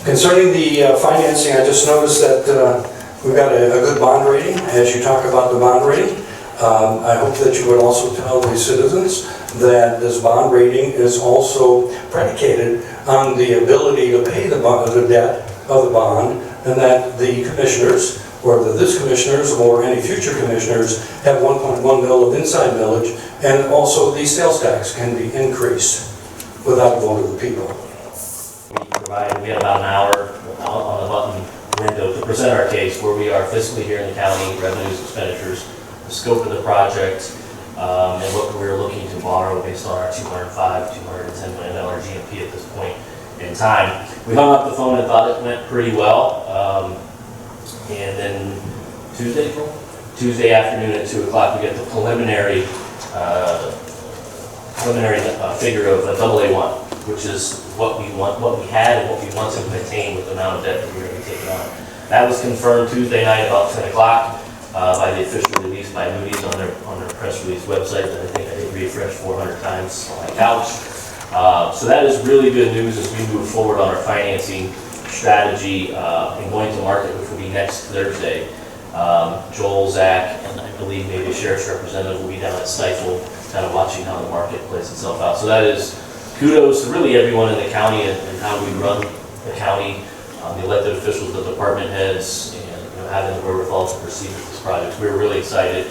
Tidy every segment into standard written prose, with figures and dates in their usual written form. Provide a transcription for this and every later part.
Concerning the financing, I just noticed that we've got a good bond rating. As you talk about the bond rating, I hope that you would also tell the citizens that this bond rating is also predicated on the ability to pay the debt of the bond, and that the commissioners, whether this commissioners or any future commissioners, have 1.1 mil of inside millage, and also the sales tax can be increased without a vote of the people. We had about an hour on the button window to present our case, where we are fiscally here in the county, revenues, expenditures, the scope of the project, and what we're looking to borrow based on our $210 million GMP at this point in time. We hung up the phone and thought it went pretty well. And then Tuesday afternoon at 2 o'clock, we get the preliminary figure of a AA1, which is what we had and what we want to maintain with the amount of debt that we're going to be taking on. That was confirmed Tuesday night about 10 o'clock by the official release by Moody's on their press release website that I think I did refresh 400 times on my couch. So that is really good news as we move forward on our financing strategy and going to market, which will be next Thursday. Joel, Zach, and I believe maybe a sheriff's representative will be down at Stifle, kind of watching how the market plays itself out. So that is kudos to really everyone in the county and how we run the county, the elected officials, the department heads, and having the wherewithal to proceed with this project. We were really excited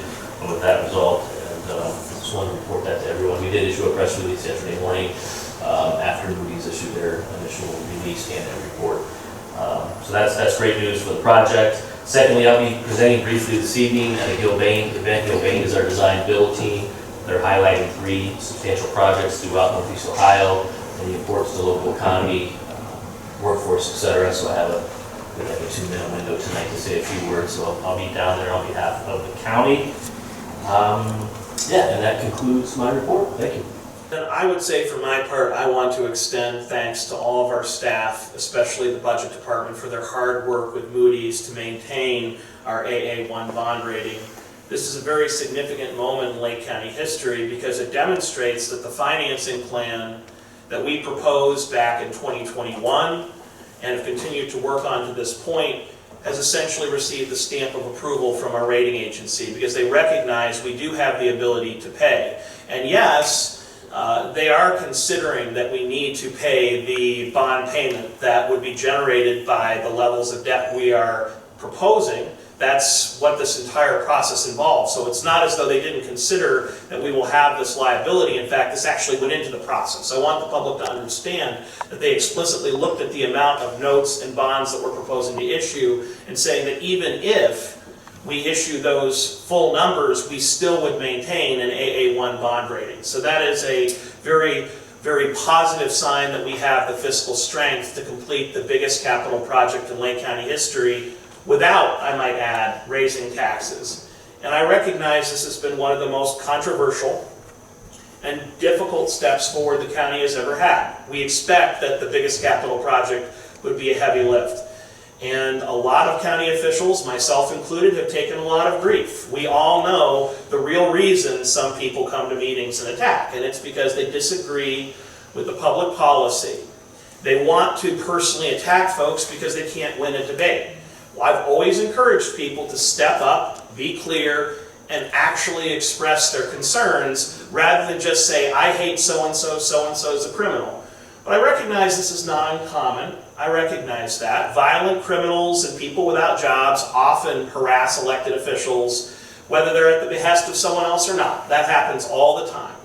with that result, and just want to report that to everyone. We did issue a press release yesterday morning after Moody's issued their initial release and their report. So that's great news for the project. Secondly, I'll be presenting briefly this evening at a Gilbane event. Gilbane is our design build team. They're highlighting 3 substantial projects throughout Northeast Ohio and the importance to the local economy, workforce, etc. So I have a 2-minute window tonight to say a few words. So I'll be down there on behalf of the county. And that concludes my report. Thank you. And I would say for my part, I want to extend thanks to all of our staff, especially the budget department, for their hard work with Moody's to maintain our AA1 bond rating. This is a very significant moment in Lake County history because it demonstrates that the financing plan that we proposed back in 2021 and have continued to work on to this point has essentially received the stamp of approval from our rating agency because they recognize we do have the ability to pay. And yes, they are considering that we need to pay the bond payment that would be generated by the levels of debt we are proposing. That's what this entire process involves. So it's not as though they didn't consider that we will have this liability. In fact, this actually went into the process. I want the public to understand that they explicitly looked at the amount of notes and bonds that we're proposing to issue and saying that even if we issue those full numbers, we still would maintain an AA1 bond rating. So that is a very, very positive sign that we have the fiscal strength to complete the biggest capital project in Lake County history without, I might add, raising taxes. And I recognize this has been one of the most controversial and difficult steps forward the county has ever had. We expect that the biggest capital project would be a heavy lift. And a lot of county officials, myself included, have taken a lot of grief. We all know the real reason some people come to meetings and attack, and it's because they disagree with the public policy. They want to personally attack folks because they can't win a debate. Well, I've always encouraged people to step up, be clear, and actually express their concerns rather than just say, I hate so-and-so, so-and-so is a criminal. But I recognize this is not uncommon. I recognize that. Violent criminals and people without jobs often harass elected officials, whether they're at the behest of someone else or not. That happens all the time.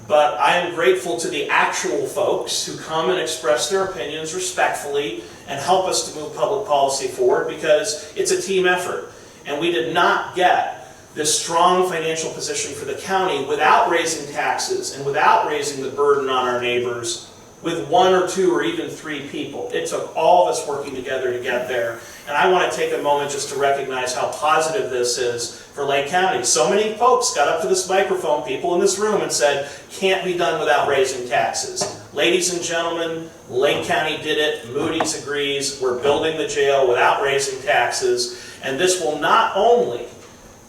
But I am grateful to the actual folks who come and express their opinions respectfully and help us to move public policy forward because it's a team effort. And we did not get this strong financial position for the county without raising taxes and without raising the burden on our neighbors with 1 or 2 or even 3 people. It took all of us working together to get there. And I want to take a moment just to recognize how positive this is for Lake County. So many folks got up to this microphone, people in this room, and said, can't be done without raising taxes. Ladies and gentlemen, Lake County did it. Moody's agrees. We're building the jail without raising taxes. And this will not only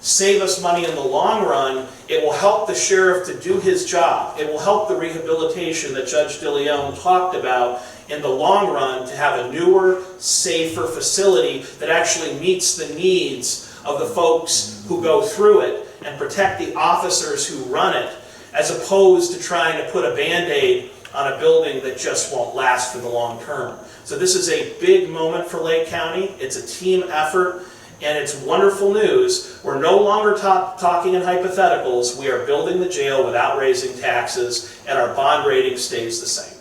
save us money in the long run. It will help the sheriff to do his job. It will help the rehabilitation that Judge DeLeon talked about in the long run, to have a newer, safer facility that actually meets the needs of the folks who go through it and protect the officers who run it, as opposed to trying to put a Band-Aid on a building that just won't last for the long term. So this is a big moment for Lake County. It's a team effort, and it's wonderful news. We're no longer talking in hypotheticals. We are building the jail without raising taxes, and our bond rating stays the same.